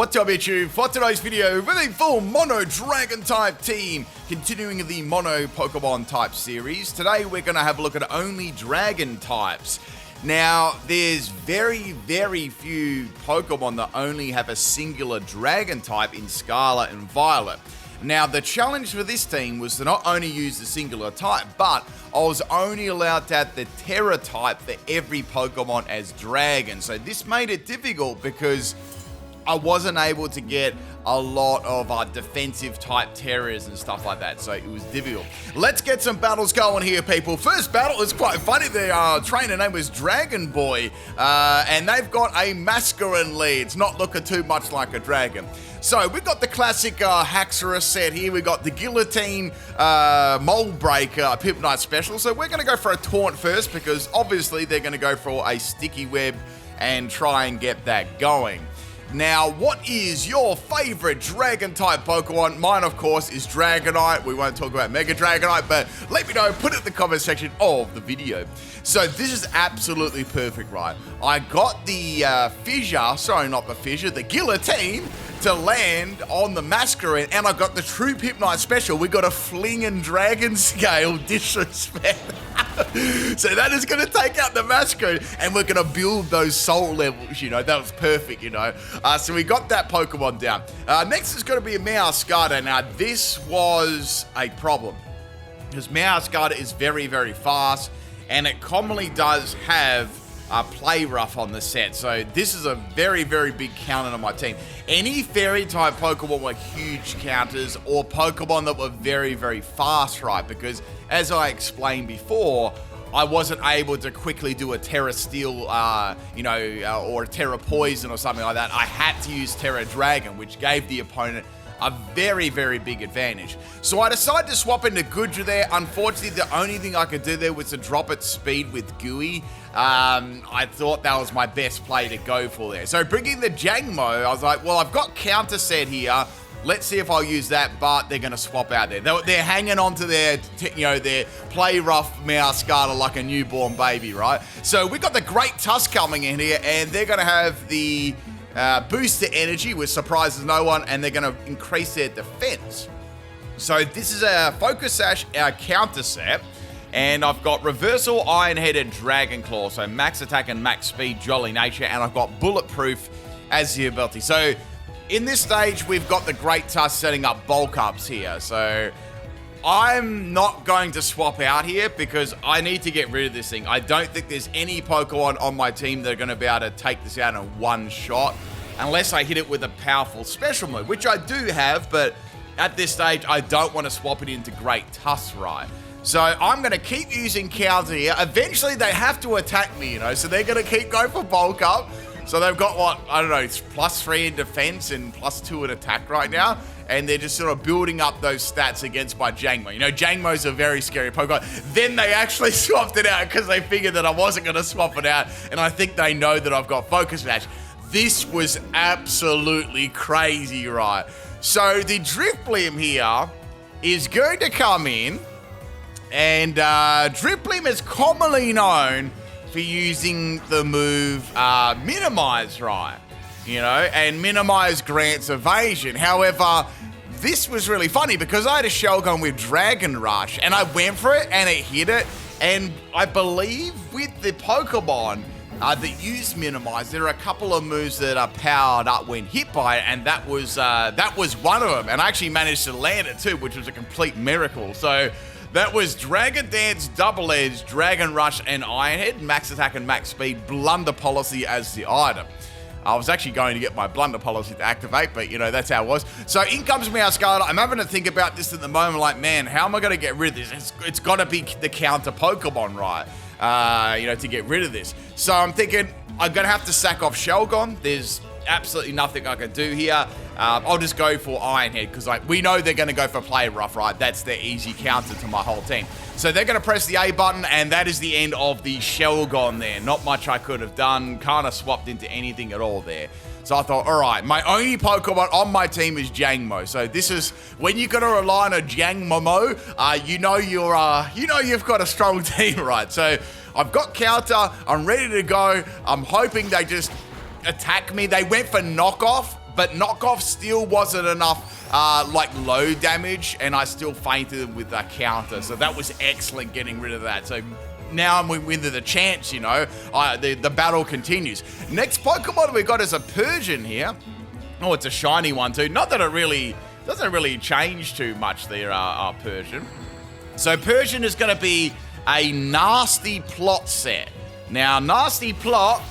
What's up YouTube? For today's video, with a full mono dragon type team, continuing the mono Pokemon type series. Today we're going to have a look at only dragon types. Now, there's very few Pokemon that only have a singular dragon type in Scarlet and Violet. Now, the challenge for this team was to not only use the singular type, but I was only allowed to have the Terra type for every Pokemon as dragon. So this made it difficult because I wasn't able to get a lot of defensive type terrors and stuff like that, so it was difficult. Let's get some battles going here, people. First battle is quite funny. The trainer name was Dragon Boy, and they've got a masculine lead. It's not looking too much like a dragon. So we've got the classic Haxorus set here. We've got the Guillotine Mold Breaker PIMPNITE special. So we're going to go for a taunt first because obviously they're going to go for a sticky web and try and get that going. Now, what is your favorite dragon-type Pokemon? Mine, of course, is Dragonite. We won't talk about Mega Dragonite, but let me know. Put it in the comment section of the video. So this is absolutely perfect, right? I got the the Guillotine to land on the Masquerade, and I got the True PIMPNITE special. We got a Fling and Dragon Scale Disrespect. So that is going to take out the Masquerade, and we're going to build those soul levels, you know. That was perfect, you know. So we got that Pokemon down. Next is going to be a Meowscarada. Now, this was a problem because Meowscarada is very fast, and it commonly does have Play Rough on the set. So this is a very big counter on my team. Any fairy type Pokemon were huge counters, or Pokemon that were very fast, right? Because as I explained before, I wasn't able to quickly do a Terra Steel, or a Terra Poison or something like that. I had to use Terra Dragon, which gave the opponent a very big advantage. So I decided to swap into Goodra there. Unfortunately, the only thing I could do there was to drop its speed with Gooey. I thought that was my best play to go for there. So bringing the Jangmo-o, I was like, well, I've got counter set here. Let's see if I'll use that, but they're going to swap out there. They're hanging on to their play rough Meowscarada like a newborn baby, right? So we got the Great Tusk coming in here, and they're going to have the boost to energy, which surprises no one, and they're going to increase their defense. So this is a Focus Sash counter set, and I've got Reversal, Iron-Headed, Dragon Claw, so max attack and max speed, Jolly Nature, and I've got Bulletproof as the ability. So in this stage, we've got the Great Tusk setting up bulk ups here. So I'm not going to swap out here because I need to get rid of this thing. I don't think there's any Pokemon on my team that are going to be able to take this out in one shot unless I hit it with a powerful special move, which I do have, but at this stage, I don't want to swap it into Great Tusk, right? So I'm going to keep using counter here. Eventually, they have to attack me, you know, so they're going to keep going for bulk up. So they've got, what, I don't know, it's +3 in defense and +2 in attack right now. And they're just sort of building up those stats against my Jangmo. You know, Jangmo's a very scary Pokemon. Then they actually swapped it out because they figured that I wasn't going to swap it out. And I think they know that I've got Focus Sash. This was absolutely crazy, right? So the Drifblim here is going to come in. And Drifblim is commonly known for using the move Minimize, right? You know, and Minimize grants evasion. However, this was really funny because I had a Shelgon with Dragon Rush, and I went for it, and it hit it. And I believe with the Pokemon that use Minimize, there are a couple of moves that are powered up when hit by it, and that was one of them. And I actually managed to land it too, which was a complete miracle. So that was Dragon Dance, Double Edge, Dragon Rush, and Ironhead, max attack and max speed, Blunder Policy as the item. I was actually going to get my Blunder Policy to activate, but, you know, that's how it was. So in comes Meowscarada. I'm having to think about this at the moment, like, man, how am I going to get rid of this? It's got to be the counter Pokemon, right? You know, to get rid of this. So I'm thinking I'm going to have to sack off Shelgon. There's absolutely nothing I can do here. I'll just go for Ironhead because we know they're going to go for Play Rough, right? That's their easy counter to my whole team. So they're going to press the A button, and that is the end of the Shelgon there. Not much I could have done. Kind of swapped into anything at all there. So I thought, all right, my only Pokemon on my team is Jangmo. So this is when you're going to rely on a Jangmo-o, you know you've got a strong team, right? So I've got counter. I'm ready to go. I'm hoping they just attack me. They went for knockoff, but knockoff still wasn't enough, like low damage, and I still fainted with that counter. So that was excellent getting rid of that. So now we win the chance, you know, the battle continues. Next Pokemon we got is a Persian here. Oh, it's a shiny one too. Not that it really doesn't really change too much there, Persian. So Persian is going to be a Nasty Plot set. Now, Nasty Plot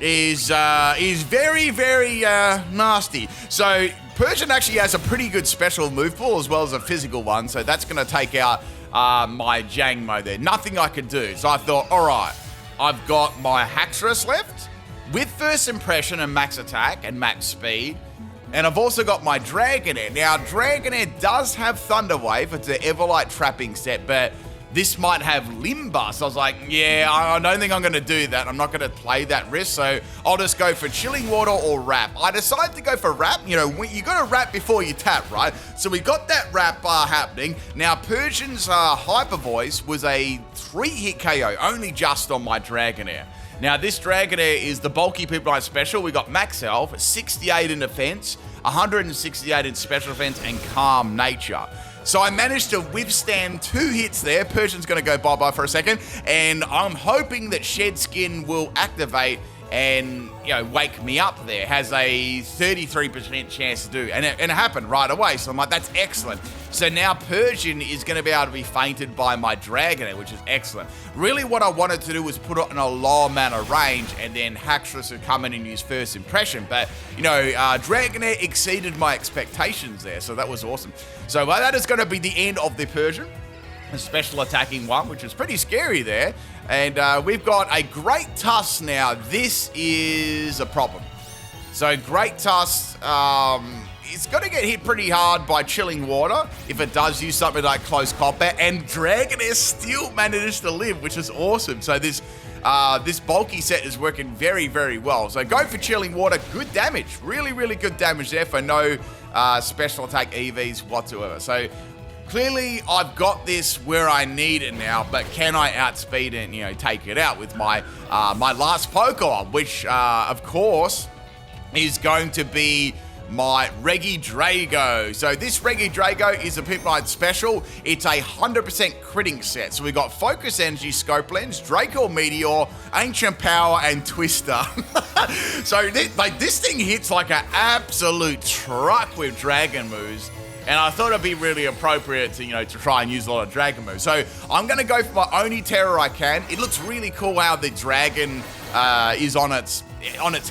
is very, very nasty. So Persian actually has a pretty good special move pool as well as a physical one. So that's going to take out my Jangmo there. Nothing I could do. So I thought, all right, I've got my Haxorus left with first impression and max attack and max speed. And I've also got my Dragonair. Now, Dragonair does have Thunder Wave. It's an Everlight trapping set, but this might have Limba. So I was like, yeah, I don't think I'm going to do that. I'm not going to play that risk. So I'll just go for Chilling Water or Wrap. I decided to go for Wrap. You know, you got to Wrap before you tap, right? So we got that Wrap happening. Now, Persian's Hyper Voice was a 3-hit KO, only just on my Dragonair. Now, this Dragonair is the bulky PIMPNITE special. We got Max Health, 68 in defense, 168 in special defense, and Calm Nature. So I managed to withstand 2 hits there. Persian's going to go bye-bye for a second, and I'm hoping that Shed Skin will activate and, you know, wake me up there. Has a 33% chance to do, and it happened right away. So I'm like, that's excellent. So now Persian is going to be able to be fainted by my Dragonair, which is excellent. Really what I wanted to do was put it in a lower mana range, and then Haxorus would come in and use first impression. But, you know, Dragonair exceeded my expectations there, so that was awesome. So that is going to be the end of the Persian. A special attacking one, which is pretty scary there. And we've got a Great Tusk now. This is a problem. So Great Tusk, it's going to get hit pretty hard by Chilling Water if it does use something like Close Combat. And Dragonair still manages to live, which is awesome. So this bulky set is working very, very well. So go for Chilling Water. Good damage. Really, really good damage there for no special attack EVs whatsoever. So clearly, I've got this where I need it now, but can I outspeed and, you know, take it out with my my last Pokemon, which, of course, is going to be my Regidrago. So this Regidrago is a PIMPNITE special. It's a 100% critting set. So we got Focus Energy, Scope Lens, Draco Meteor, Ancient Power, and Twister. So this thing hits like an absolute truck with Dragon moves. And I thought it'd be really appropriate to, you know, to try and use a lot of Dragon moves. So I'm going to go for my only terror I can. It looks really cool how the dragon is on its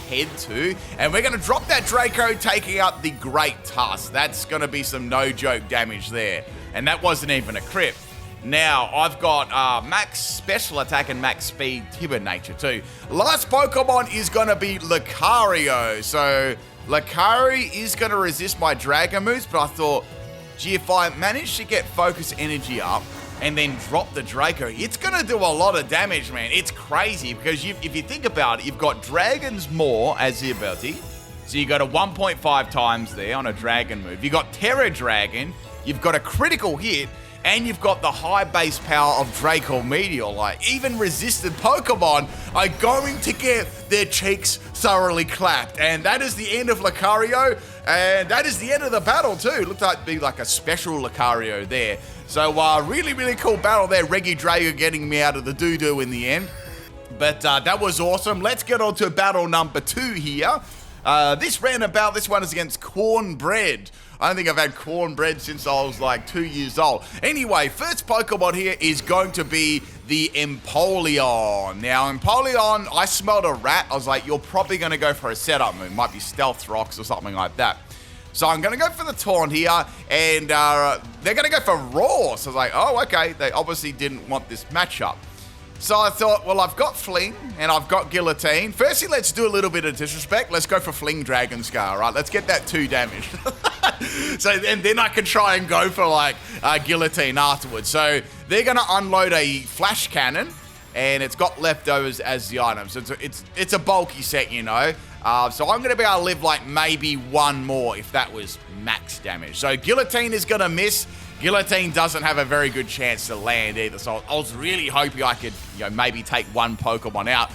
head too. And we're going to drop that Draco, taking out the Great Tusk. That's going to be some no-joke damage there. And that wasn't even a crit. Now, I've got max special attack and max speed Timid Nature too. Last Pokemon is going to be Lucario. So Lucario is going to resist my Dragon moves, but I thought, gee, if I manage to get Focus Energy up and then drop the Draco, it's going to do a lot of damage, man. It's crazy because if you think about it, you've got Dragon's Maw as the ability. So you got a 1.5 times there on a Dragon move. You've got Terra Dragon, you've got a critical hit, and you've got the high base power of Draco Meteor. Like, even resisted Pokemon are going to get their cheeks thoroughly clapped. And that is the end of Lucario. And that is the end of the battle too. Looked like it'd be like a special Lucario there. So really, really cool battle there. Regidrago getting me out of the doo-doo in the end. But that was awesome. Let's get on to battle number 2 here. This one is against Cornbread. I don't think I've had cornbread since I was like 2 years old. Anyway, first Pokemon here is going to be the Empoleon. Now, Empoleon, I smelled a rat. I was like, you're probably going to go for a setup move. Might be Stealth Rocks or something like that. So I'm going to go for the Taunt here, and they're going to go for Roar. So I was like, oh, okay. They obviously didn't want this matchup. So I thought, well, I've got Fling and I've got Guillotine. Firstly, let's do a little bit of disrespect. Let's go for Fling Dragon Scar, right? Let's get that 2 damage. So and then I can try and go for like Guillotine afterwards. So they're going to unload a Flash Cannon, and it's got leftovers as the item. So it's a bulky set, you know. So I'm going to be able to live like maybe 1 more if that was max damage. So Guillotine is going to miss. Guillotine doesn't have a very good chance to land either, so I was really hoping I could, you know, maybe take 1 Pokemon out.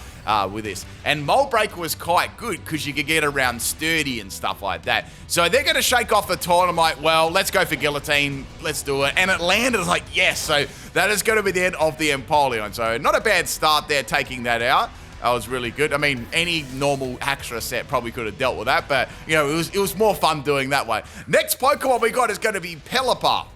with this. And Mold Breaker was quite good because you could get around Sturdy and stuff like that. So they're going to shake off the taunt. I'm like, well, let's go for Guillotine. Let's do it. And it landed. I was like, yes. So that is going to be the end of the Empoleon. So not a bad start there, taking that out. That was really good. I mean, any normal Haxorus set probably could have dealt with that, but, you know, it was more fun doing that way. Next Pokemon we got is going to be Pelipper.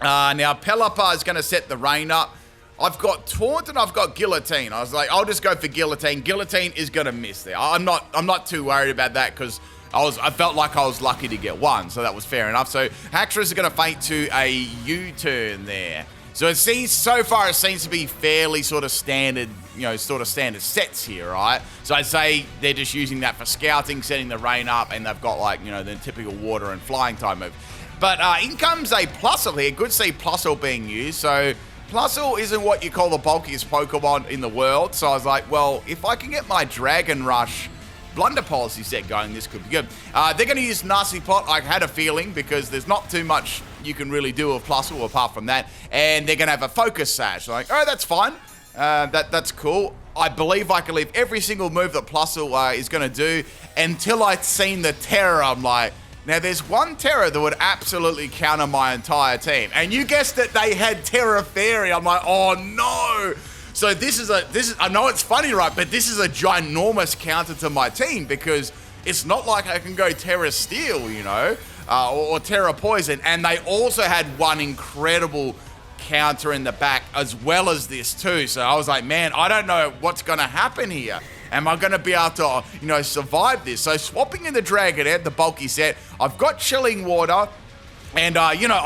Now, Pelipper is going to set the rain up. I've got Taunt and I've got Guillotine. I was like, I'll just go for Guillotine. Guillotine is going to miss there. I'm not too worried about that because I felt like I was lucky to get one, so that was fair enough. So Haxorus is going to feint to a U-turn there. So it seems, so far it seems to be fairly sort of standard, you know, sort of standard sets here, right? So I'd say they're just using that for scouting, setting the rain up, and they've got, like, you know, the typical water and flying type move. But in comes a Plusle here. Good to see Plusle being used. So Plusle isn't what you call the bulkiest Pokemon in the world. So I was like, well, if I can get my Dragon Rush Blunder Policy set going, this could be good. They're going to use Nasty Plot. I had a feeling because there's not too much you can really do with Plusle apart from that. And they're going to have a Focus Sash. Like, oh, that's fine. That's cool. I believe I can leave every single move that Plusle is going to do until I'd seen the Terror. I'm like, now there's one Terror that would absolutely counter my entire team. And you guessed that they had Terra Fairy. I'm like, oh no. So this is I know it's funny, right? But this is a ginormous counter to my team because it's not like I can go Terra Steel, you know, or Terra Poison. And they also had one incredible counter in the back as well as this too. So I was like, man, I don't know what's going to happen here. Am I going to be able to, you know, survive this? So swapping in the Dragonair, the bulky set, I've got Chilling Water. And, you know,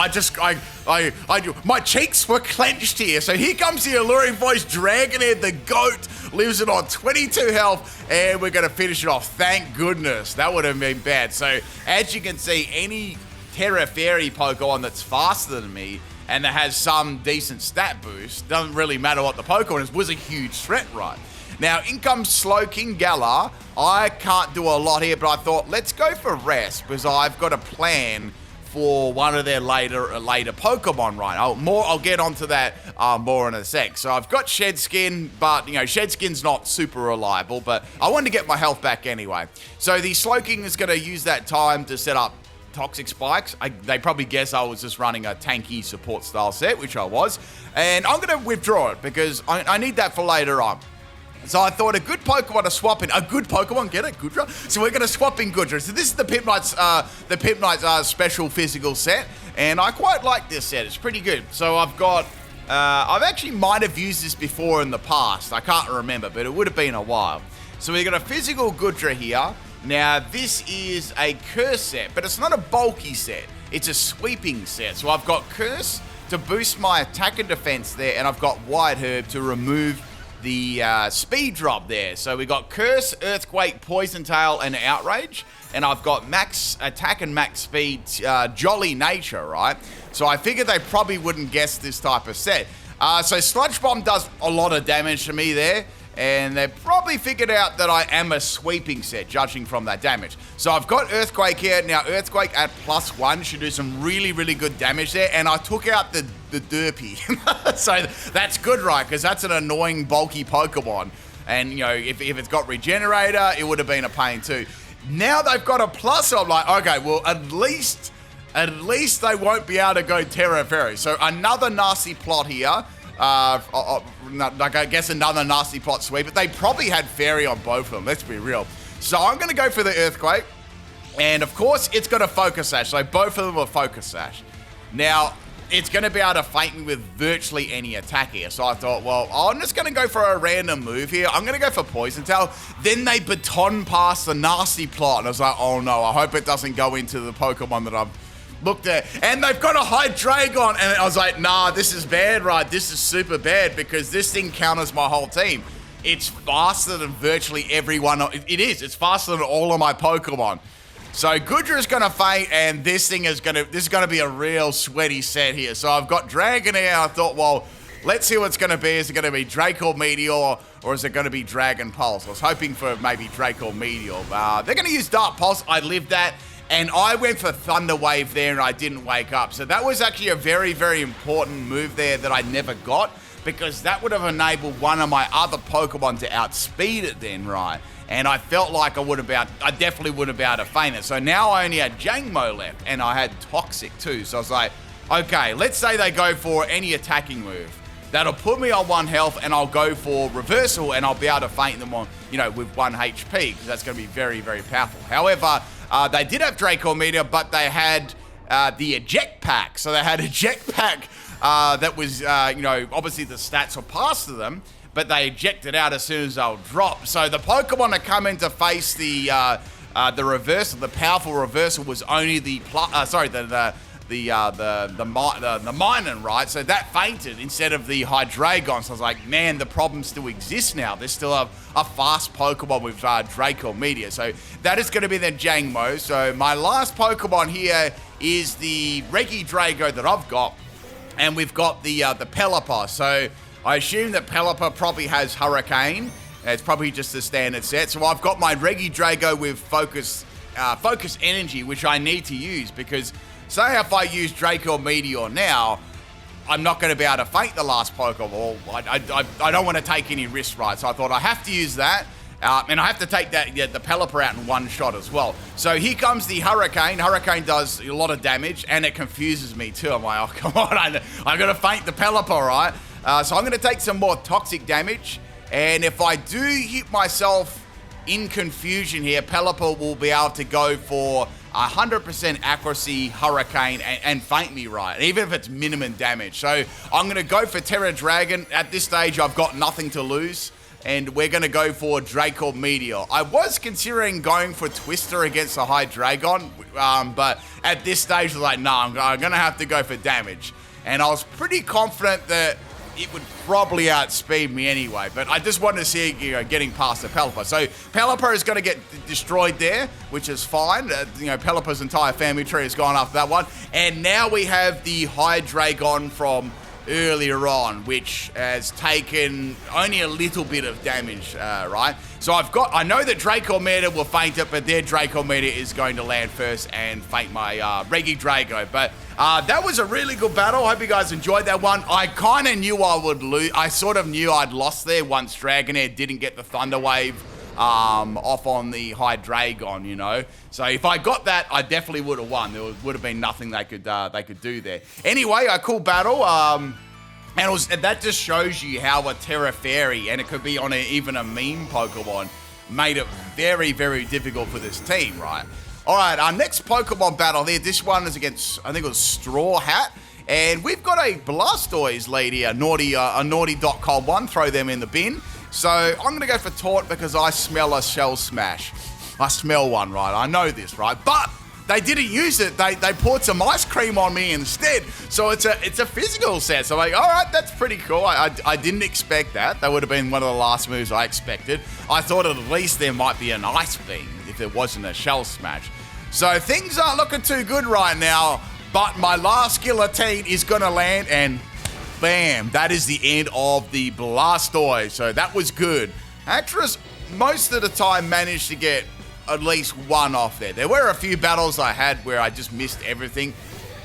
my cheeks were clenched here. So here comes the alluring voice, Dragonair, the GOAT, leaves it on 22 health, and we're going to finish it off. Thank goodness. That would have been bad. So, as you can see, any Terra Fairy Pokemon that's faster than me and that has some decent stat boost, doesn't really matter what the Pokemon is, was a huge threat, right? Now, in comes Slowking Galar. I can't do a lot here, but I thought, let's go for Rest, because I've got a plan for one of their later Pokemon, right? I'll get onto that more in a sec. So I've got Shed Skin, but, you know, Shed Skin's not super reliable, but I wanted to get my health back anyway. So the Slowking is going to use that time to set up Toxic Spikes. They probably guess I was just running a tanky support style set, which I was. And I'm going to withdraw it because I need that for later on. So I thought a good Pokemon to swap in. A good Pokemon, get it? Goodra? So we're going to swap in Goodra. So this is the PIMPNITE special physical set. And I quite like this set. It's pretty good. So I've got... I've actually might have used this before in the past. I can't remember, but it would have been a while. So we've got a physical Goodra here. Now, this is a Curse set, but it's not a bulky set. It's a sweeping set. So I've got Curse to boost my attack and defense there. And I've got White Herb to remove the speed drop there. So we got Curse, Earthquake, Poison Tail, and Outrage. And I've got max attack and max speed, Jolly Nature, right? So I figured they probably wouldn't guess this type of set. So Sludge Bomb does a lot of damage to me there. And they probably figured out that I am a sweeping set, judging from that damage. So I've got Earthquake here. Now, Earthquake at +1 should do some really, really good damage there. And I took out the Derpy. So that's good, right? Because that's an annoying, bulky Pokemon. And, you know, if it's got Regenerator, it would have been a pain too. Now they've got a plus. I'm like, okay, well, at least they won't be able to go Terra Fairy. So another nasty plot here. Like I guess another nasty plot sweep, but they probably had Fairy on both of them, let's be real. So I'm going to go for the Earthquake, and of course it's got a Focus Sash, so both of them are Focus Sash. Now, it's going to be able to feint me with virtually any attack here, so I thought, well, I'm just going to go for a random move here. I'm going to go for Poison Tail. Then they baton past the nasty plot, and I was like, oh no, I hope it doesn't go into the Pokemon that I've looked at. And they've got a Hydreigon, and I was like, nah, this is bad, right? This is super bad because this thing counters my whole team. It's faster than virtually everyone. It is. It's faster than all of my Pokemon. So Goodra is going to faint, and this is going to be a real sweaty set here. So I've got Dragonair. I thought, well, let's see what it's going to be. Is it going to be Draco Meteor, or is it going to be Dragon Pulse? I was hoping for maybe Draco Meteor. They're going to use Dark Pulse. I lived that. And I went for Thunder Wave there and I didn't wake up. So that was actually a very, very important move there that I never got. because that would have enabled one of my other Pokemon to outspeed it then, right? And I felt like I definitely would have been able to feint it. So now I only had Jangmo left, and I had Toxic too. So I was like, okay, let's say they go for any attacking move. That'll put me on 1 health, and I'll go for Reversal, and I'll be able to feint them on, with 1 HP, because that's going to be very, very powerful. However, they did have Draco Meteor, but they had the Eject Pack. So they had Eject Pack that was, obviously the stats were passed to them, but they ejected out as soon as they'll drop. So the Pokemon that come in to face the reversal, the powerful reversal, was only the Minun, right? So that fainted instead of the Hydreigon. So I was like, man, the problem still exists now. There's still a fast Pokemon with Draco Meteor. So that is going to be the Jangmo. So my last Pokemon here is the Regidrago that I've got. And we've got the Pelipper. So I assume that Pelipper probably has Hurricane. It's probably just a standard set. So I've got my Regidrago with Focus Energy, which I need to use because say if I use Draco Meteor now, I'm not going to be able to feint the last Pokeball. I don't want to take any risks, right? So I thought I have to use that. And I have to take the Pelipper out in 1 shot as well. So here comes the Hurricane. Hurricane does a lot of damage, and it confuses me too. I'm like, oh, come on, I'm going to feint the Pelipper, right? So I'm going to take some more toxic damage. And if I do hit myself in confusion here, Pelipper will be able to go for 100% accuracy Hurricane and feint me, right? Even if it's minimum damage. So I'm going to go for Terra Dragon. At this stage, I've got nothing to lose. And we're going to go for Draco Meteor. I was considering going for Twister against the Hydreigon, but at this stage, I was like, no, I'm going to have to go for damage. And I was pretty confident that it would probably outspeed me anyway, but I just wanted to see getting past the Pelipper. So Pelipper is going to get destroyed there, which is fine. Pelipper's entire family tree has gone after that one. And now we have the Hydreigon from earlier on, which has taken only a little bit of damage, right? So I know that Draco Meteor will feint it, but their Draco Meteor is going to land first and feint my Regidrago. But that was a really good battle. I hope you guys enjoyed that one. I kind of knew I would lose. I sort of knew I'd lost there once Dragonair didn't get the Thunder Wave off on the Hydreigon, So if I got that, I definitely would have won. There would have been nothing they could do there. Anyway, a cool battle. And that just shows you how a Terra Fairy, and it could be on even a meme Pokemon, made it very, very difficult for this team, right? All right, our next Pokemon battle here. This one is against, I think it was Straw Hat. And we've got a Blastoise lead here, a naughty.com one. Throw them in the bin. So I'm going to go for Taunt because I smell a Shell Smash. I smell one, right? I know this, right? But they didn't use it. They poured some ice cream on me instead. So it's a physical set. So I'm like, all right, that's pretty cool. I didn't expect that. That would have been one of the last moves I expected. I thought at least there might be an Ice Beam if there wasn't a Shell Smash. So things aren't looking too good right now. But my last Guillotine is going to land and bam, that is the end of the Blastoise. So that was good. Haxorus, most of the time, managed to get at least one off there. There were a few battles I had where I just missed everything.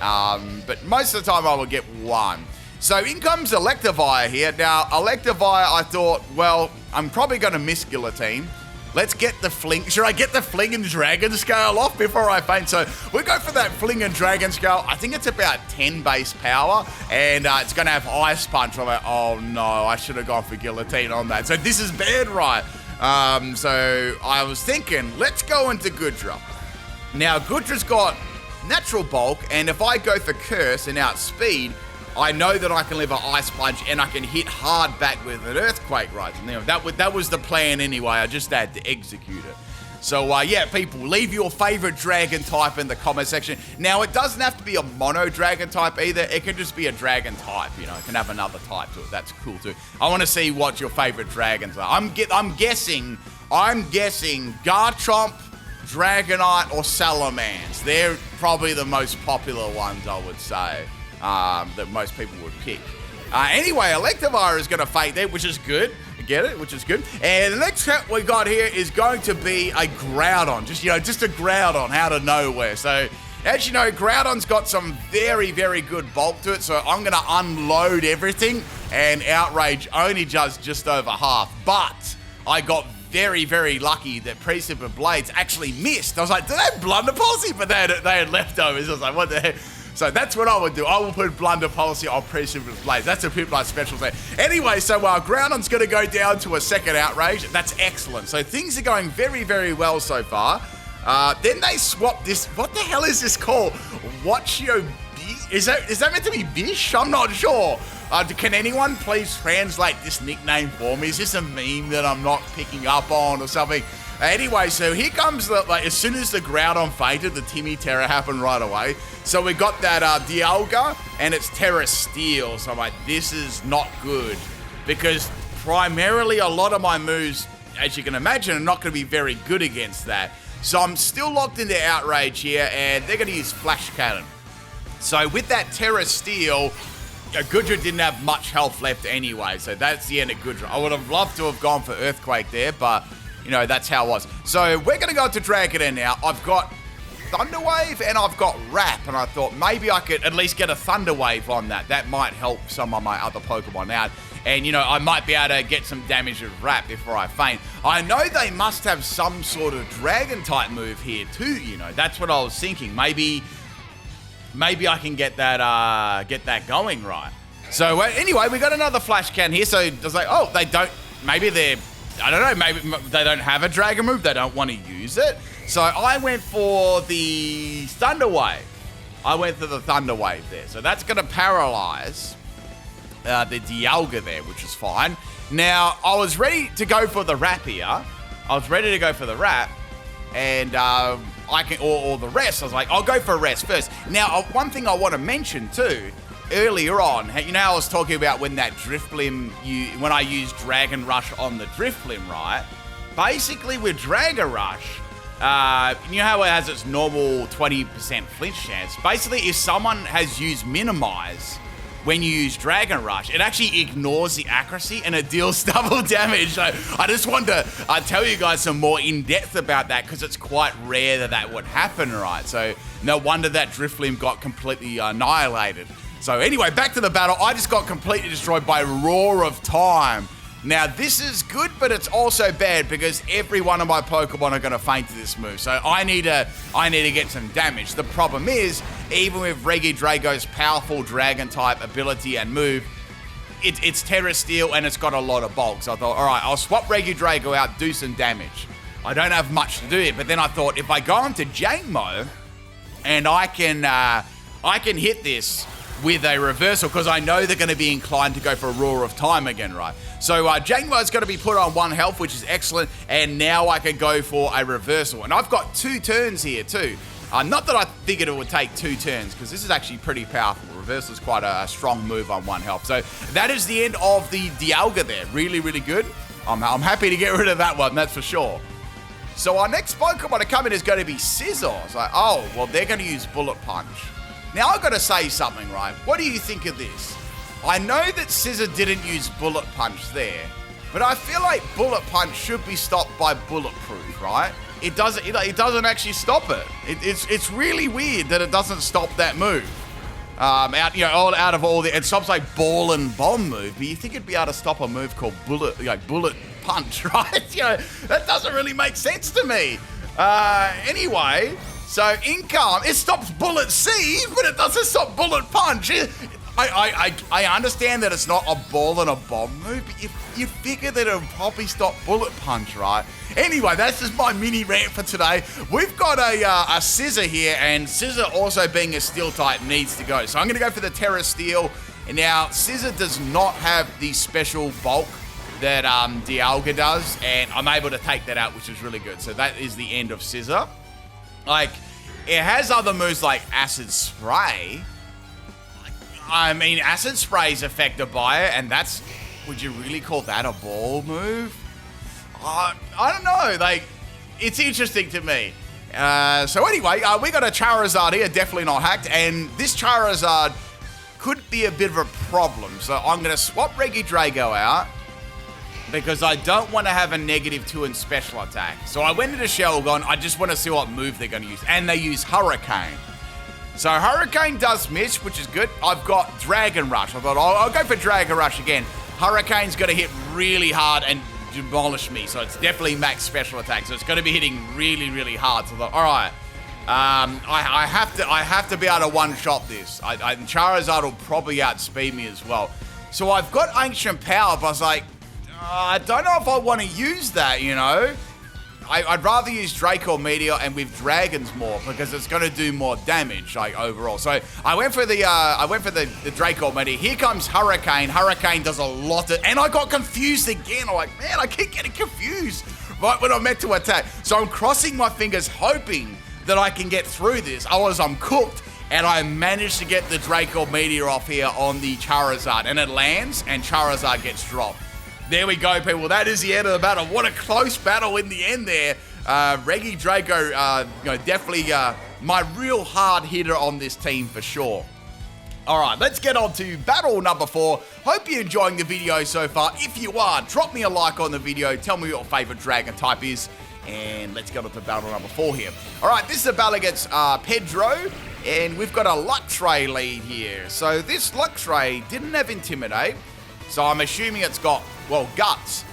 But most of the time, I would get one. So in comes Electivire here. Now, Electivire, I thought, well, I'm probably going to miss Guillotine. Let's get the Fling. Should I get the Fling and Dragon Scale off before I faint? So we go for that Fling and Dragon Scale. I think it's about 10 base power, and it's going to have Ice Punch. I'm like, oh no, I should have gone for Guillotine on that. So this is bad, right? So I was thinking, let's go into Goodra. Now, Goodra's got Natural Bulk, and if I go for Curse and Outspeed, I know that I can live an Ice Punch and I can hit hard back with an Earthquake, right? That was the plan anyway. I just had to execute it. So, yeah, people, leave your favorite dragon type in the comment section. Now, it doesn't have to be a mono dragon type either. It can just be a dragon type, It can have another type to it. That's cool too. I want to see what your favorite dragons are. I'm guessing Garchomp, Dragonite, or Salamence. They're probably the most popular ones, I would say. That most people would pick. Anyway, Electivire is going to fade there, which is good. Get it? Which is good. And the next set we got here is going to be a Groudon. Just a Groudon out of nowhere. So as you know, Groudon's got some very, very good bulk to it, so I'm going to unload everything, and Outrage only does just over half. But I got very, very lucky that Precipit Blades actually missed. I was like, did they have Blunder Policy? But they had leftovers. I was like, what the heck? So that's what I would do. I will put Blunder Policy on Precipit Blades. That's a PIMPNITE special there. Anyway, so Groudon's going to go down to a second Outrage. That's excellent. So things are going very, very well so far. Then they swapped this. What the hell is this called? Watchio. Is that meant to be Bish? I'm not sure. Can anyone please translate this nickname for me? Is this a meme that I'm not picking up on or something? Anyway, so here comes as soon as the Groudon fainted, the Timmy Terra happened right away. So we got that Dialga, and it's Terra Steel. So I'm like, this is not good. Because primarily a lot of my moves, as you can imagine, are not going to be very good against that. So I'm still locked into Outrage here, and they're going to use Flash Cannon. So with that Terra Steel, Goodra didn't have much health left anyway, so that's the end of Goodra. I would have loved to have gone for Earthquake there, but, you know, that's how it was. So we're going to go to Dragonair now. I've got Thunder Wave and I've got Wrap, and I thought maybe I could at least get a Thunder Wave on that. That might help some of my other Pokemon out. And, you know, I might be able to get some damage with Wrap before I faint. I know they must have some sort of Dragon-type move here too, you know. That's what I was thinking. Maybe I can get that going right. So anyway, we got another Flash Cannon here. So it's like, oh, they don't, maybe they're, I don't know, maybe they don't have a Dragon move. They don't want to use it. So I went for the Thunder Wave. I went for the Thunder Wave there. So that's going to paralyze the Dialga there, which is fine. Now, I was ready to go for the Wrap here. I was ready to go for the Wrap. And I can, or the rest. I was like, I'll go for a rest first. Now, one thing I want to mention too, earlier on, you know how I was talking about when that Drifblim, when I used Dragon Rush on the Drifblim, right? Basically with Dragon Rush, you know how it has its normal 20% flinch chance? Basically, if someone has used Minimize when you use Dragon Rush, it actually ignores the accuracy and it deals double damage. So I just wanted to tell you guys some more in-depth about that, because it's quite rare that would happen, right? So no wonder that Drifblim got completely annihilated. So anyway, back to the battle. I just got completely destroyed by Roar of Time. Now, this is good, but it's also bad because every one of my Pokemon are going to faint to this move. So I need to get some damage. The problem is, even with Regidrago's powerful Dragon-type ability and move, it's Terra Steel and it's got a lot of bulk. So I thought, all right, I'll swap Regidrago out, do some damage. I don't have much to do here, but then I thought, if I go into Jangmo and I can hit this with a reversal, because I know they're going to be inclined to go for a Roar of Time again, right? So Jangmo-o's going to be put on 1 health, which is excellent, and now I can go for a reversal. And I've got 2 turns here too. Not that I figured it would take 2 turns, because this is actually pretty powerful. Reversal is quite a strong move on 1 health. So that is the end of the Dialga there. Really, really good. I'm happy to get rid of that one, that's for sure. So our next Pokemon to come in is going to be Scizor. It's like, oh, well, they're going to use Bullet Punch. Now, I've got to say something, right? What do you think of this? I know that Scizor didn't use Bullet Punch there, but I feel like Bullet Punch should be stopped by Bulletproof, right? It doesn't actually stop it. It's really weird that it doesn't stop that move. Out of all the, it stops like Ball and Bomb move, but you think it'd be able to stop a move called Bullet Punch, right? You know, that doesn't really make sense to me. Anyway. So Income, it stops Bullet Seed, but it doesn't stop Bullet Punch. I understand that it's not a ball and a bomb move, but you figure that it'll probably stop Bullet Punch, right? Anyway, that's just my mini rant for today. We've got a Scizor here, and Scizor also being a Steel type needs to go. So I'm going to go for the Terra Steel. And now, Scizor does not have the special bulk that Dialga does, and I'm able to take that out, which is really good. So that is the end of Scizor. Like, it has other moves like Acid Spray. I mean, Acid Spray is affected by it, and that's... Would you really call that a ball move? I don't know. Like, it's interesting to me. So anyway, we got a Charizard here, definitely not hacked, and this Charizard could be a bit of a problem. So I'm going to swap Regidrago out, because I don't want to have a -2 in special attack. So I went into Shelgon. I just want to see what move they're going to use. And they use Hurricane. So Hurricane does miss, which is good. I've got Dragon Rush. I thought I'll go for Dragon Rush again. Hurricane's going to hit really hard and demolish me, so it's definitely max special attack. So it's going to be hitting really, really hard. So I thought, all right, I have to be able to one-shot this. Charizard will probably outspeed me as well. So I've got Ancient Power, but I was like, I don't know if I want to use that, you know? I'd rather use Draco Meteor and with Dragons more because it's going to do more damage, like, overall. So I went for the Draco Meteor. Here comes Hurricane. Hurricane does a lot of... And I got confused again. I'm like, man, I keep getting confused right when I'm meant to attack. So I'm crossing my fingers hoping that I can get through this. Otherwise, I'm cooked. And I managed to get the Draco Meteor off here on the Charizard. And it lands, and Charizard gets dropped. There we go, people. That is the end of the battle. What a close battle in the end there. Regidrago, definitely my real hard hitter on this team for sure. All right, let's get on to battle number 4. Hope you're enjoying the video so far. If you are, drop me a like on the video. Tell me what your favorite dragon type is. And let's get on to battle number 4 here. All right, this is a battle against Pedro. And we've got a Luxray lead here. So this Luxray didn't have Intimidate. So I'm assuming it's got, well, Guts.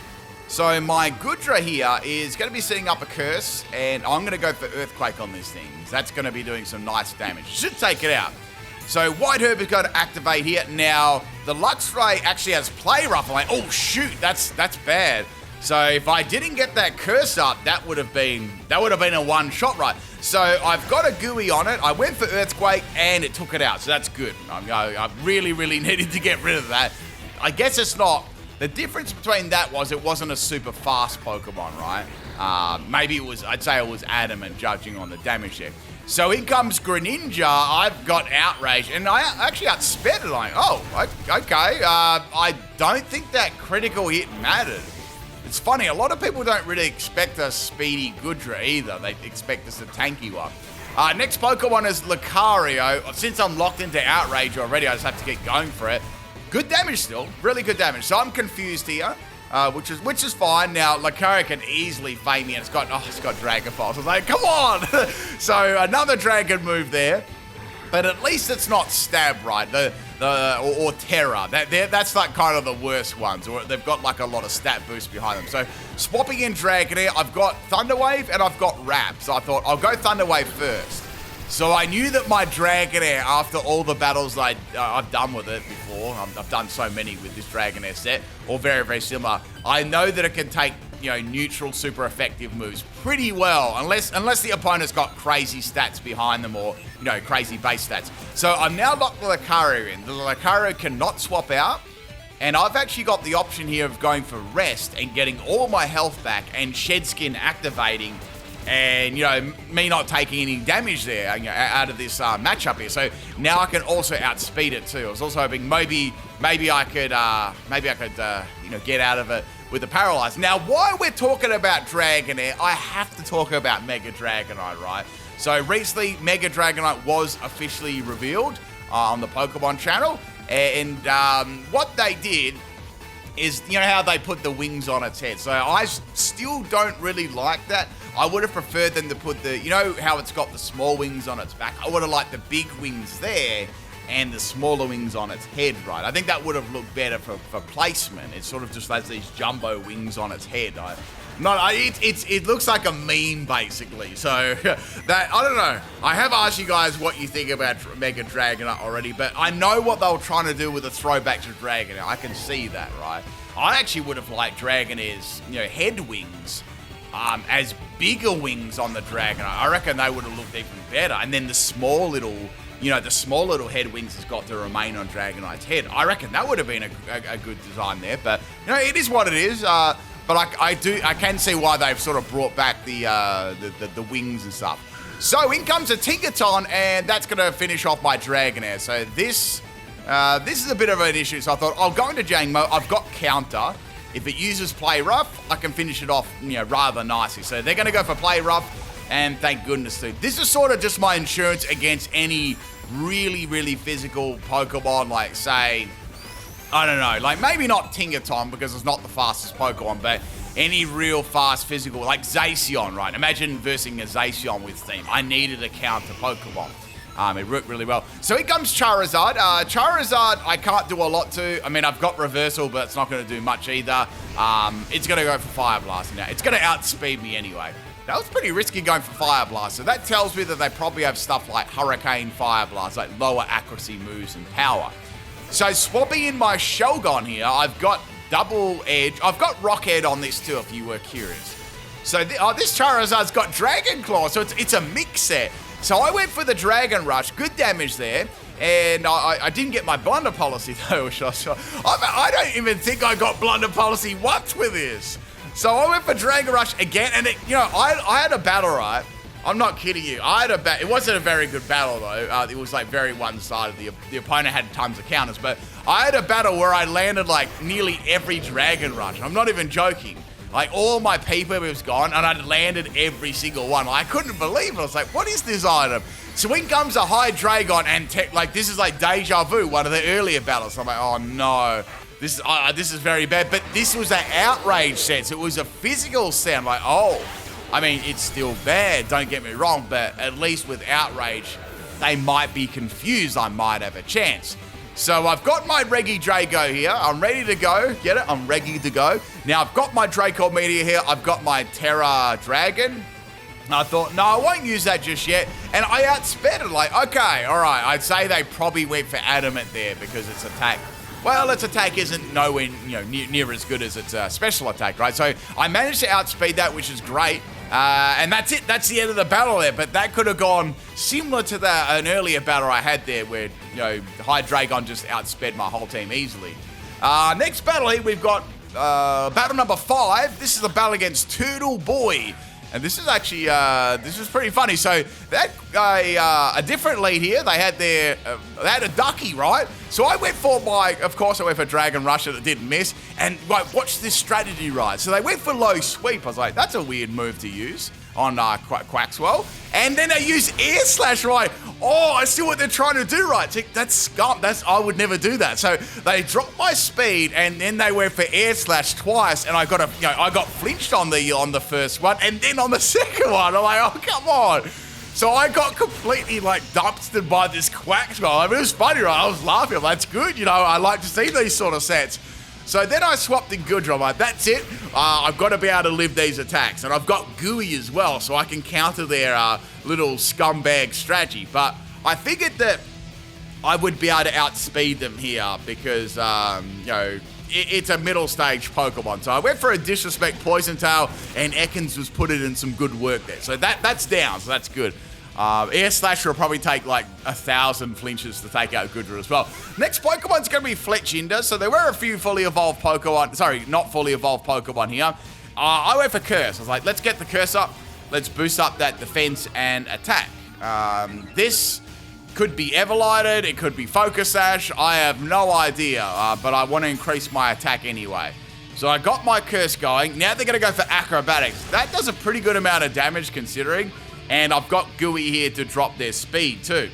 So my Goodra here is going to be setting up a Curse, and I'm going to go for Earthquake on this thing. That's going to be doing some nice damage. Should take it out. So White Herb is going to activate here. Now, the Luxray actually has Play Rough. I'm like, oh, shoot, that's bad. So if I didn't get that Curse up, that would have been a one-shot, right? So I've got a Gooey on it. I went for Earthquake, and it took it out. So that's good. I really, really needed to get rid of that. I guess it's not. The difference between that was it wasn't a super fast Pokemon, right? Maybe it was, I'd say it was Adamant, judging on the damage there. So in comes Greninja. I've got Outrage, and I actually outsped it. Like, oh, okay. I don't think that critical hit mattered. It's funny, a lot of people don't really expect a speedy Goodra either. They expect us a tanky one. Next Pokemon is Lucario. Since I'm locked into Outrage already, I just have to get going for it. Good damage still, really good damage. So I'm confused here, which is fine. Now Lucario can easily fade me, and it's got Dragon Pulse. I was like, come on! So another Dragon move there, but at least it's not Stab, right? Or Terror. That's like kind of the worst ones, or they've got like a lot of stat boost behind them. So swapping in Dragonair, I've got Thunder Wave and I've got Wrap. So I thought I'll go Thunder Wave first. So I knew that my Dragonair, after all the battles I've done with it before, I've done so many with this Dragonair set, or very, very similar, I know that it can take, neutral, super effective moves pretty well, unless the opponent's got crazy stats behind them or, crazy base stats. So I'm now locked the Lucario in. The Lucario cannot swap out, and I've actually got the option here of going for Rest and getting all my health back and Shed Skin activating, and, me not taking any damage there, out of this matchup here. So now I can also outspeed it too. I was also hoping maybe I could get out of it with the Paralyze. Now, while we're talking about Dragonair, I have to talk about Mega Dragonite, right? So recently, Mega Dragonite was officially revealed on the Pokemon channel, and what they did is, how they put the wings on its head. So I still don't really like that. I would have preferred them to put the, how it's got the small wings on its back. I would have liked the big wings there and the smaller wings on its head, right? I think that would have looked better for placement. It sort of just has these jumbo wings on its head. It looks like a meme, basically. So, that, I don't know. I have asked you guys what you think about Mega Dragonite already, but I know what they were trying to do with the throwback to Dragonair. I can see that, right? I actually would have liked Dragonair's, head wings as bigger wings on the Dragonite. I reckon they would have looked even better. And then the small little head wings has got to remain on Dragonite's head. I reckon that would have been a good design there. But, it is what it is. But I can see why they've sort of brought back the wings and stuff. So in comes a Tinkaton, and that's going to finish off my Dragonair. So this is a bit of an issue. So I thought, I'll go into Jangmo. I've got Counter. If it uses Play Rough, I can finish it off, rather nicely. So they're going to go for Play Rough, and thank goodness, dude. This is sort of just my insurance against any really, really physical Pokemon, like, say, I don't know, like maybe not Tinkaton because it's not the fastest Pokemon, but any real fast physical, like Zacian, right? Imagine versing a Zacian with Steam. I needed a counter Pokemon. It worked really well. So here comes Charizard. Charizard, I can't do a lot to. I mean, I've got Reversal, but it's not going to do much either. It's going to go for Fire Blast now. It's going to outspeed me anyway. That was pretty risky going for Fire Blast. So that tells me that they probably have stuff like Hurricane, Fire Blast, like lower accuracy moves and power. So swapping in my Shelgon here, I've got Double Edge. I've got Rock Head on this too, if you were curious. So this Charizard's got Dragon Claw, so it's a mix set. So I went for the Dragon Rush, good damage there, and I didn't get my Blunder Policy though, which I don't even think I got Blunder Policy once with this. So I went for Dragon Rush again, and I had a battle, right? I'm not kidding you. It wasn't a very good battle though. It was like very one-sided. The opponent had tons of counters, but I had a battle where I landed like nearly every Dragon Rush. I'm not even joking. Like, all my paper was gone, and I'd landed every single one. I couldn't believe it. I was like, what is this item? So in comes a Hydreigon, and this is like Deja Vu, one of the earlier battles. I'm like, oh no, this is very bad. But this was an Outrage set, so it was a physical set. I'm like, oh, I mean, it's still bad, don't get me wrong, but at least with Outrage, they might be confused. I might have a chance. So I've got my Regidrago here. I'm ready to go. Get it? I'm ready to go. Now I've got my Draco Meteor here. I've got my Terra Dragon. I thought, no, I won't use that just yet. And I outsped it. Like, okay, all right. I'd say they probably went for Adamant there because its attack. Well, its attack isn't nowhere, near as good as its special attack, right? So I managed to outspeed that, which is great. And that's it. That's the end of the battle there. But that could have gone similar to an earlier battle I had there where, Hydreigon just outsped my whole team easily. Next battle here, we've got battle number 5. This is a battle against Turtle Boy. And this is actually, this is pretty funny. So that guy, a different lead here. They had they had a Ducky, right? So I went for of course I went for Dragon Rush and it didn't miss. And like, watch this strategy, right? So they went for Low Sweep. I was like, that's a weird move to use on Quaxwell. And then they use Air Slash, right? Oh, I see what they're trying to do, right? That's scum. I would never do that. So they dropped my speed, and then they went for Air Slash twice, and I got I got flinched on the first one, and then on the second one, I'm like, oh, come on. So I got completely like dumpstered by this Quaxwell. I mean, it was funny, right? I was laughing. I'm like, that's good. I like to see these sort of sets. So then I swapped in Goodra. I'm like, that's it. I've got to be able to live these attacks. And I've got Gooey as well, so I can counter their little scumbag strategy. But I figured that I would be able to outspeed them here because, it's a middle stage Pokemon. So I went for a Disrespect Poison Tail, and Ekans was putting in some good work there. So that's down, so that's good. Air Slash will probably take like 1,000 flinches to take out Goodra as well. Next Pokemon's going to be Fletchinder. So there were a few fully evolved Pokemon. Sorry, not fully evolved Pokemon here. I went for Curse. I was like, let's get the Curse up. Let's boost up that defense and attack. This could be Everlighted. It could be Focus Sash. I have no idea, but I want to increase my attack anyway. So I got my Curse going. Now they're going to go for Acrobatics. That does a pretty good amount of damage considering. And I've got Gooey here to drop their speed too.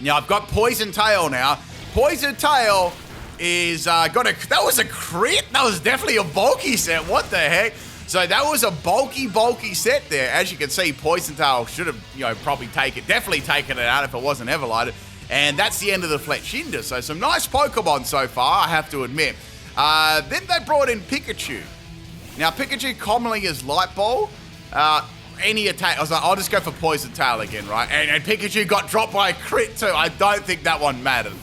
Now I've got Poison Tail now. Poison Tail is that was a crit. That was definitely a bulky set. What the heck? So that was a bulky set there. As you can see, Poison Tail should have probably definitely taken it out if it wasn't Everlighted. And that's the end of the Fletchinder. So some nice Pokemon so far, I have to admit. Then they brought in Pikachu. Now Pikachu commonly is Light Ball. Any attack, I was like, I'll just go for Poison Tail again, right? And Pikachu got dropped by a crit too. I don't think that one mattered.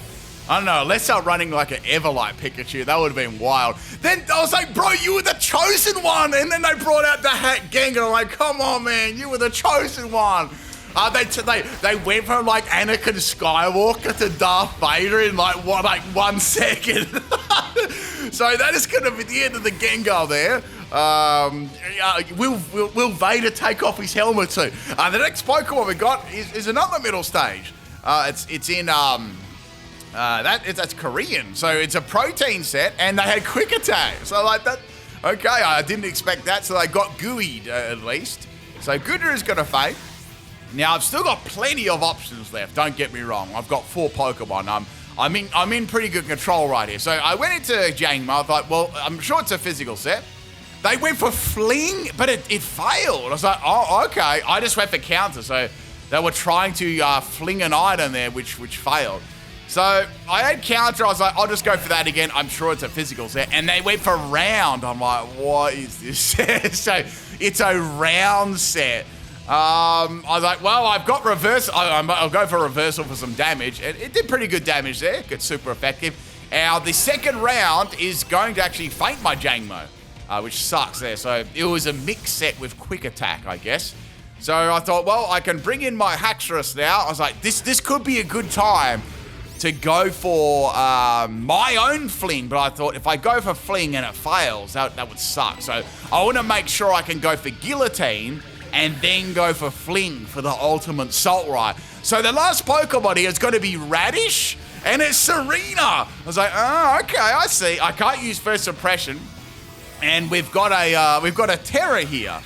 I don't know, unless they're running like an Everlight Pikachu, that would have been wild. Then I was like, bro, you were the chosen one. And then they brought out the Hat Gengar. I'm like, come on, man, you were the chosen one. They went from like Anakin Skywalker to Darth Vader in like 1 second. So that is going to be the end of the Gengar there. Will Vader take off his helmet too? The next Pokemon we got is another middle stage. It's in that's Korean, so it's a protein set, and they had quick attack. So like that, okay, I didn't expect that. So they got gooeyed at least. So Goodra is gonna fade. Now I've still got plenty of options left. Don't get me wrong. I've got 4 Pokemon. I'm in pretty good control right here. So I went into Jangmo-o. I thought, well, I'm sure it's a physical set. They went for Fling, but it failed. I was like, oh, okay. I just went for counter. So they were trying to fling an item there, which failed. So I had counter. I was like, I'll just go for that again. I'm sure it's a physical set. And they went for round. I'm like, what is this? So it's a round set. I was like, well, I've got reverse. I'll go for reversal for some damage. And it did pretty good damage there. It's super effective. Now, the second round is going to actually feint my Jangmo-o, which sucks there. So it was a mixed set with quick attack, I guess. So I thought, well, I can bring in my Haxorus now. I was like, this could be a good time to go for my own fling, but I thought if I go for fling and it fails, that would suck. So I want to make sure I can go for guillotine and then go for fling for the ultimate salt ride. So the last Pokemon here is going to be Radish, and it's Serena. I was like, oh, okay, I see. I can't use first impression, and we've got a Terra here.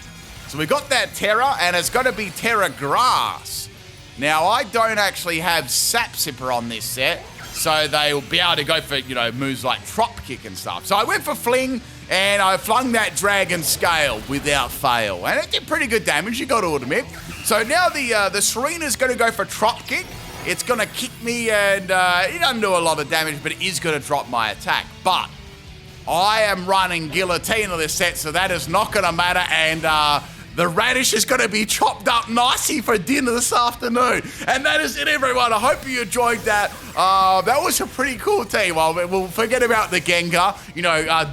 So we've got that Terra, and it's going to be Terra Grass. Now, I don't actually have Sap Sipper on this set, so they'll be able to go for, moves like Trop Kick and stuff. So I went for Fling, and I flung that Dragon Scale without fail. And it did pretty good damage, you got to admit. So now the Serena's going to go for Trop Kick. It's going to kick me, and it doesn't do a lot of damage, but it is going to drop my attack. But I am running Guillotine on this set, so that is not going to matter, and the Radish is going to be chopped up nicely for dinner this afternoon. And that is it, everyone. I hope you enjoyed that. That was a pretty cool team. Well, we'll forget about the Gengar.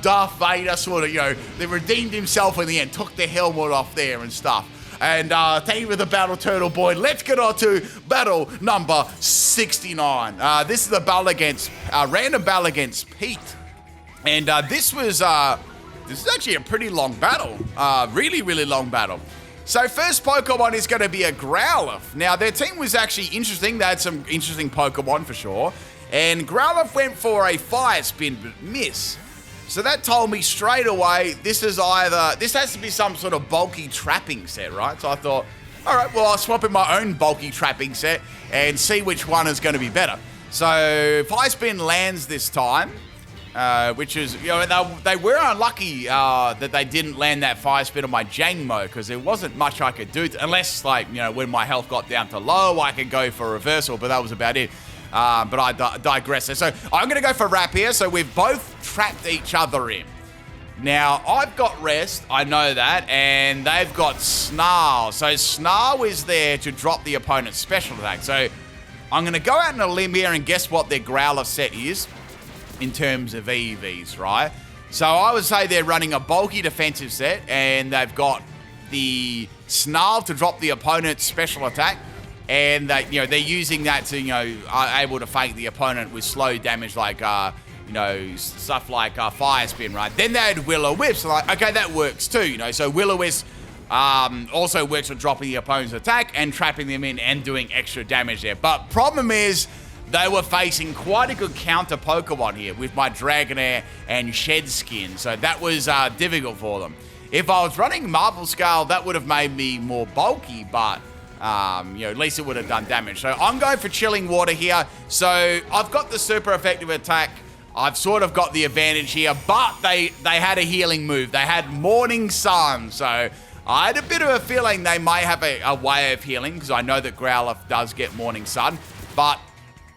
Darth Vader sort of, they redeemed himself in the end, took the helmet off there and stuff. And thank you for the Battle Turtle Boy. Let's get on to battle number 69. This is a battle against, random battle against Pete. And this is actually a pretty long battle. Really, really long battle. So first Pokemon is going to be a Growlithe. Now, their team was actually interesting. They had some interesting Pokemon for sure. And Growlithe went for a Fire Spin, but miss. So that told me straight away, this has to be some sort of bulky trapping set, right? So I thought, all right, well, I'll swap in my own bulky trapping set and see which one is going to be better. So Fire Spin lands this time. Which is, they were unlucky that they didn't land that Fire Spin on my Jangmo-o because there wasn't much I could do, unless, when my health got down to low, I could go for reversal, but that was about it. But I digress there. So I'm going to go for Wrap here, so we've both trapped each other in. Now, I've got Rest, I know that, and they've got Snarl. So Snarl is there to drop the opponent's special attack. So I'm going to go out on a limb here and guess what their Growlithe set is in terms of EVs, right? So I would say they're running a bulky defensive set, and they've got the Snarl to drop the opponent's special attack, and they're using that to are able to fake the opponent with slow damage like stuff like Fire Spin, right? Then they had Will-O-Wisp, so okay, that works too, So Will-O-Wisp also works on dropping the opponent's attack and trapping them in and doing extra damage there. But problem is, they were facing quite a good counter Pokemon here with my Dragonair and Shedskin, so that was difficult for them. If I was running Marble Scale, that would have made me more bulky, but at least it would have done damage. So I'm going for Chilling Water here. So I've got the super effective attack. I've sort of got the advantage here, but they had a healing move. They had Morning Sun, so I had a bit of a feeling they might have a way of healing, because I know that Growlithe does get Morning Sun, but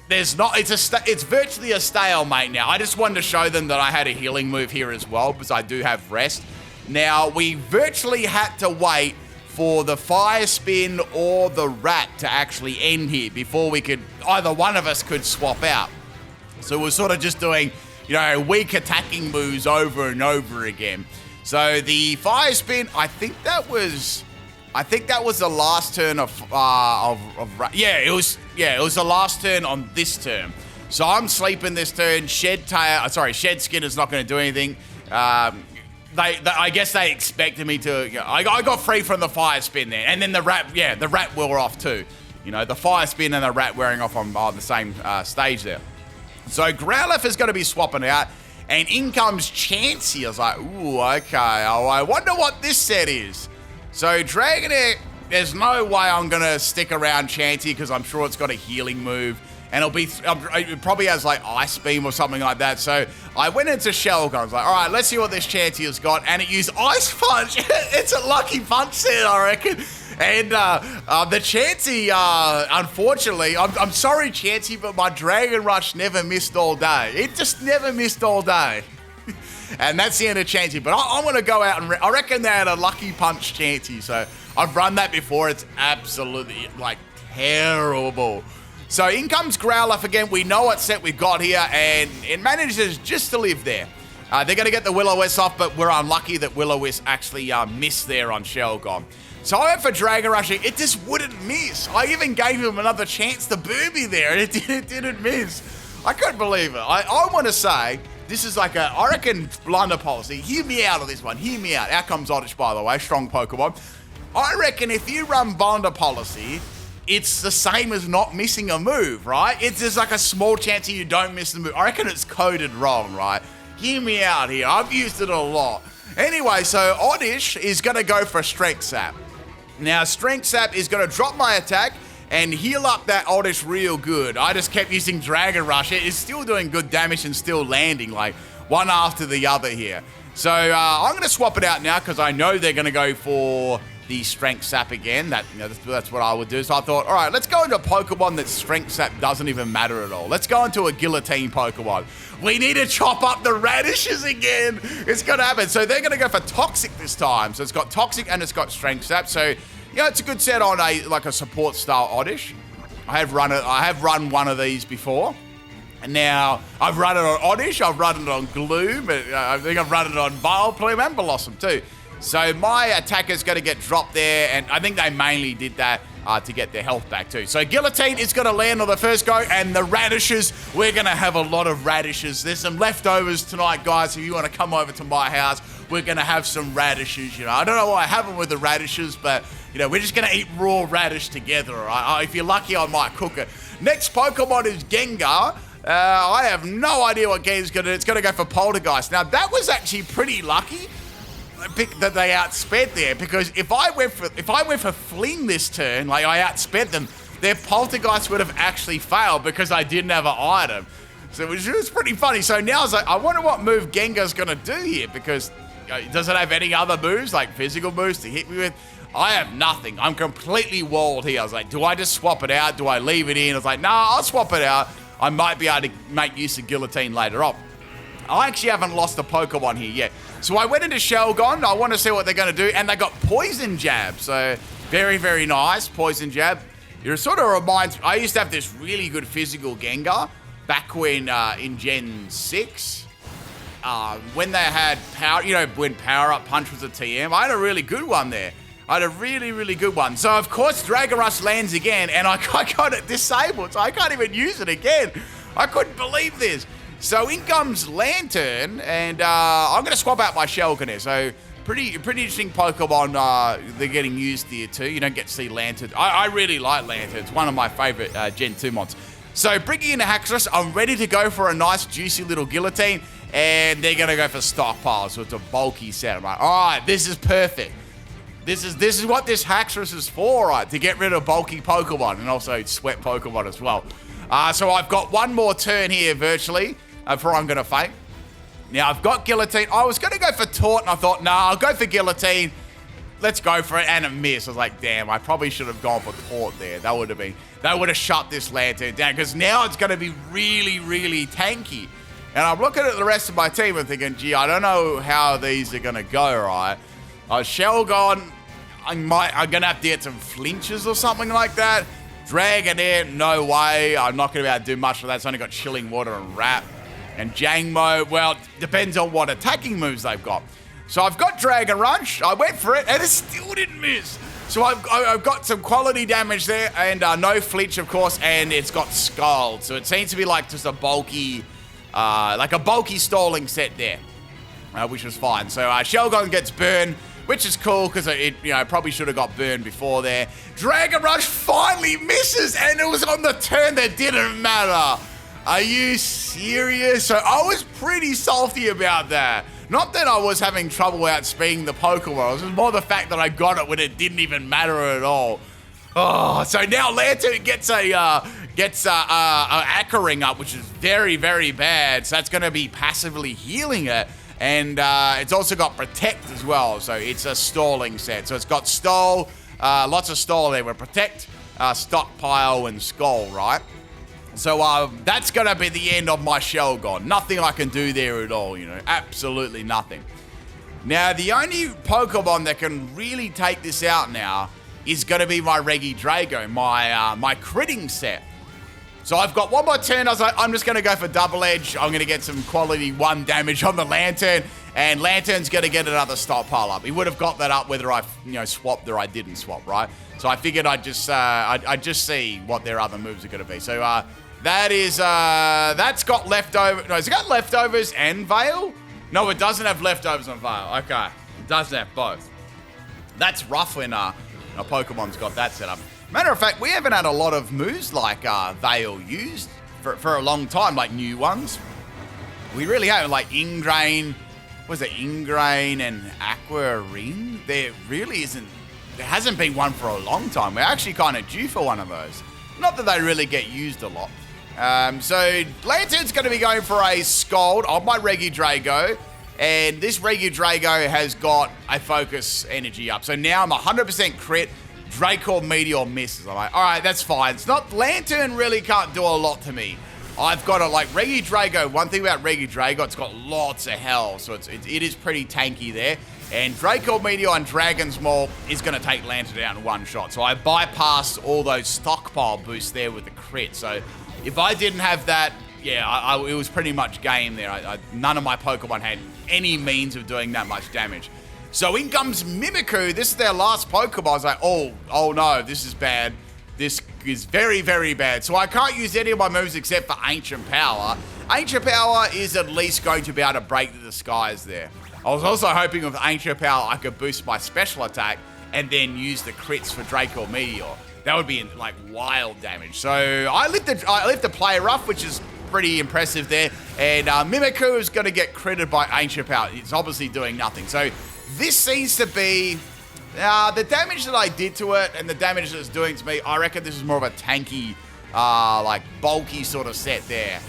there's not. It's virtually a stalemate now. I just wanted to show them that I had a healing move here as well, because I do have Rest. Now, we virtually had to wait for the Fire Spin or the Rat to actually end here before either one of us could swap out. So we're sort of just doing, weak attacking moves over and over again. So the Fire Spin, I think that was the last turn of it was the last turn on this turn. So I'm sleeping this turn. Shedskin is not going to do anything. I guess they expected me to. I got free from the Fire Spin there, and then the Rat wore off too. The Fire Spin and the Rat wearing off on the same stage there. So Growlithe is going to be swapping out, and in comes Chansey. I was like, ooh, okay. I wonder what this set is. So Dragonair, there's no way I'm going to stick around Chansey because I'm sure it's got a healing move. and it probably has like Ice Beam or something like that. So I went into Shelgon. I was like, all right, let's see what this Chansey has got. And it used Ice Punch. It's a lucky punch set, I reckon. And the Chansey, unfortunately, I'm sorry, Chansey, but my Dragon Rush never missed all day. It just never missed all day. And that's the end of Chansey. But I'm going to go out and I reckon they had a lucky punch Chansey. So I've run that before. It's absolutely, like, terrible. So in comes Growlithe again. We know what set we've got here, and it manages just to live there. They're going to get the Will-O-Wisp off, but we're unlucky that Will-O-Wisp actually missed there on Shelgon. So I went for Dragon Rush. It just wouldn't miss. I even gave him another chance to burn me there, and it didn't miss. I couldn't believe it. I want to say, this is like I reckon, blunder policy. Hear me out on this one. Hear me out. Out comes Oddish, by the way. Strong Pokemon. I reckon if you run blunder policy, it's the same as not missing a move, right? It's just like a small chance that you don't miss the move. I reckon it's coded wrong, right? Hear me out here. I've used it a lot. Anyway, so Oddish is going to go for Strength Sap. Now, Strength Sap is going to drop my attack and heal up that Oddish real good. I just kept using Dragon Rush. It is still doing good damage and still landing, like, one after the other here. So, I'm going to swap it out now because I know they're going to go for the Strength Sap again. That's what I would do. So I thought, all right, let's go into a Pokemon that Strength Sap doesn't even matter at all. Let's go into a Guillotine Pokemon. We need to chop up the radishes again. It's going to happen. So they're going to go for Toxic this time. So it's got Toxic and it's got Strength Sap. So, it's a good set on a support style Oddish. I have run one of these before. And now I've run it on Oddish. I've run it on Gloom. I think I've run it on Vileplume and Blossom too. So my attacker's going to get dropped there, and I think they mainly did that to get their health back too. So Guillotine is going to land on the first go, and the radishes, we're going to have a lot of radishes. There's some leftovers tonight, guys. If you want to come over to my house, we're going to have some radishes. I don't know what I have them with the radishes, but we're just going to eat raw radish together. Right? If you're lucky, I might cook it. Next Pokemon is Gengar. I have no idea what Gengar's going to do. It's going to go for Poltergeist. Now, that was actually pretty lucky that they outsped there, because if I went for Fling this turn, like I outsped them, their Poltergeist would have actually failed because I didn't have an item. So it was pretty funny. So now I was like, I wonder what move Gengar's going to do here, because does it have any other moves, like physical moves to hit me with? I have nothing. I'm completely walled here. I was like, do I just swap it out? Do I leave it in? I was like, nah, I'll swap it out. I might be able to make use of Guillotine later on. I actually haven't lost a Pokemon here yet. So I went into Shelgon. I want to see what they're going to do. And they got Poison Jab. So very, very nice. Poison Jab. It sort of reminds... I used to have this really good physical Gengar back when in Gen 6. When they had power... when Power Up Punch was a TM. I had a really good one there. I had a really, really good one. So, of course, Dragon Rush lands again. And I got it disabled. So I can't even use it again. I couldn't believe this. So in comes Lantern, and I'm going to swap out my Shelgon here. So pretty interesting Pokemon they're getting used here too. You don't get to see Lantern. I really like Lantern. It's one of my favorite Gen 2 mods. So bringing in a Haxorus, I'm ready to go for a nice juicy little Guillotine, and they're going to go for Stockpile. So it's a bulky set. I'm like, all right, this is perfect. This is what this Haxorus is for, right? To get rid of bulky Pokemon and also sweat Pokemon as well. So I've got one more turn here virtually. Before I'm going to fight. Now, I've got Guillotine. I was going to go for Taunt, and I thought, nah, I'll go for Guillotine. Let's go for it. And it missed. I was like, damn, I probably should have gone for Taunt there. That would have shut this Lantern down, because now it's going to be really, really tanky. And I'm looking at the rest of my team and thinking, gee, I don't know how these are going to go, right? Shelgon, I'm going to have to get some flinches or something like that. Dragonair, no way. I'm not going to be able to do much for that. It's only got Chilling Water and Wrap. And Jangmo-o, well, depends on what attacking moves they've got. So I've got Dragon Rush. I went for it, and it still didn't miss. So I've got some quality damage there, and no flinch, of course, and it's got Scald. So it seems to be like just a bulky, stalling set there, which was fine. So Shelgon gets burned, which is cool, because it probably should have got burned before there. Dragon Rush finally misses, and it was on the turn that didn't matter. Are you serious? So I was pretty salty about that. Not that I was having trouble outspeeding the Pokemon. It was more the fact that I got it when it didn't even matter at all. Oh, so now Lantern gets a gets Echoing up, which is very, very bad. So that's going to be passively healing it. And it's also got Protect as well. So it's a stalling set. So it's got Stall, lots of Stall there with Protect, Stockpile, and Skull, right? So that's going to be the end of my Shelgon. Nothing I can do there at all, you know. Absolutely nothing. Now, the only Pokemon that can really take this out now is going to be my Regidrago, my critting set. So I've got one more turn. I was like, I'm just going to go for Double Edge. I'm going to get some quality 1 damage on the Lantern, and Lantern's going to get another stockpile up. He would have got that up whether I, swapped or I didn't swap, right? So I figured I'd just see what their other moves are going to be. So that's got leftover. No, has it got leftovers and Veil? No, it doesn't have leftovers and Veil. Okay, it doesn't have both. That's rough when a Pokemon's got that set up. Matter of fact, we haven't had a lot of moves like Veil used for a long time, like new ones. We really haven't, like Ingrain. Was it Ingrain and Aqua Ring? There really isn't. There hasn't been one for a long time. We're actually kind of due for one of those. Not that they really get used a lot. So Lantern's going to be going for a Scald on my Regidrago, and this Regidrago has got a Focus Energy up. So now I'm 100% crit. Draco Meteor misses. I'm like, all right, that's fine. It's not, Lantern really can't do a lot to me. I've got a, like, Regidrago. One thing about Regidrago, it's got lots of health, so it is pretty tanky there. And Draco Meteor and Dragon's Maul is going to take Lantern out in one shot. So I bypassed all those stockpile boosts there with the crit. So if I didn't have that, yeah, it was pretty much game there. None of my Pokemon had any means of doing that much damage. So in comes Mimikyu. This is their last Pokemon. I was like, oh no, this is bad. This is very, very bad. So I can't use any of my moves except for Ancient Power. Ancient Power is at least going to be able to break the skies there. I was also hoping with Ancient Power I could boost my special attack and then use the crits for Draco Meteor. That would be like wild damage. So I lift the Play Rough, which is pretty impressive there. And Mimikyu is going to get critted by Ancient Power. It's obviously doing nothing. So this seems to be the damage that I did to it and the damage that it's doing to me. I reckon this is more of a tanky, like bulky sort of set there.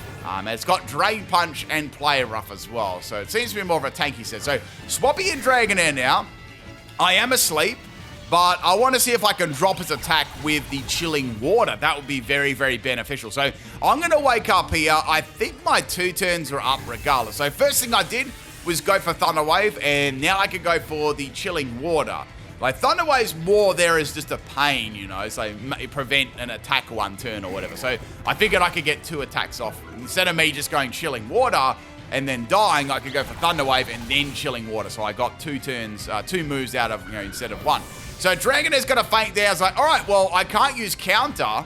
It's got Drain Punch and Play Rough as well. So it seems to be more of a tanky set. So Swampy and Dragonair now. I am asleep, but I want to see if I can drop his attack with the Chilling Water. That would be very, very beneficial. So I'm going to wake up here. I think my 2 turns are up regardless. So first thing I did was go for Thunder Wave, and now I can go for the Chilling Water. Like, Thunder Wave's more there is just a pain, you know, so prevent an attack 1 turn or whatever. So I figured I could get 2 attacks off. Instead of me just going Chilling Water and then dying, I could go for Thunder Wave and then Chilling Water. So I got 2 turns, 2 moves out of, instead of 1. So Dragonair's going to faint there. I was like, all right, well, I can't use Counter.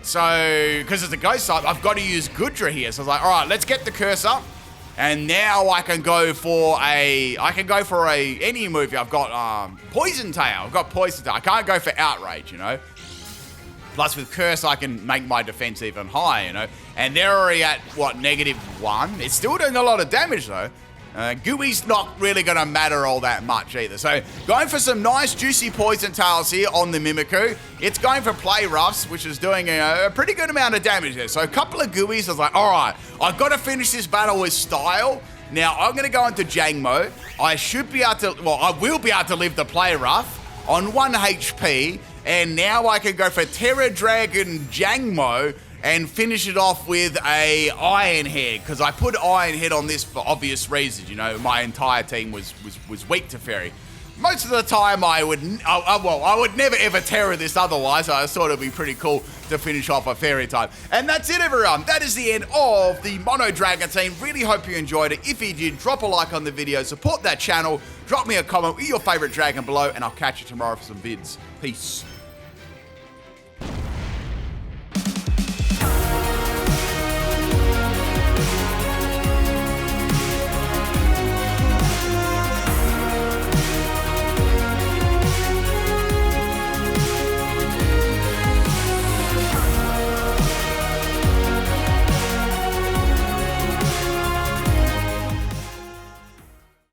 So, because it's a Ghost type, I've got to use Goodra here. So I was like, all right, let's get the curse up. And now I can go for any move. I've got Poison Tail. I've got Poison Tail. I can't go for Outrage, you know. Plus with Curse, I can make my defense even higher, you know. And they're already at, what, -1? It's still doing a lot of damage, though. Gooey's not really going to matter all that much either. So going for some nice juicy Poison Tails here on the Mimikyu. It's going for Play Roughs, which is doing a pretty good amount of damage there. So a couple of Gooeys, I was like, all right, I've got to finish this battle with style. Now I'm going to go into Jangmo. I should be able to, well, I will be able to live the Play Rough on 1 HP. And now I can go for Terra Dragon Jangmo and finish it off with a Iron Head, because I put Iron Head on this for obvious reasons. You know, my entire team was weak to Fairy. Most of the time, I would never ever Terror this otherwise. I thought it'd be pretty cool to finish off a Fairy type. And that's it, everyone. That is the end of the Mono Dragon team. Really hope you enjoyed it. If you did, drop a like on the video, support that channel, drop me a comment with your favorite dragon below, and I'll catch you tomorrow for some vids. Peace.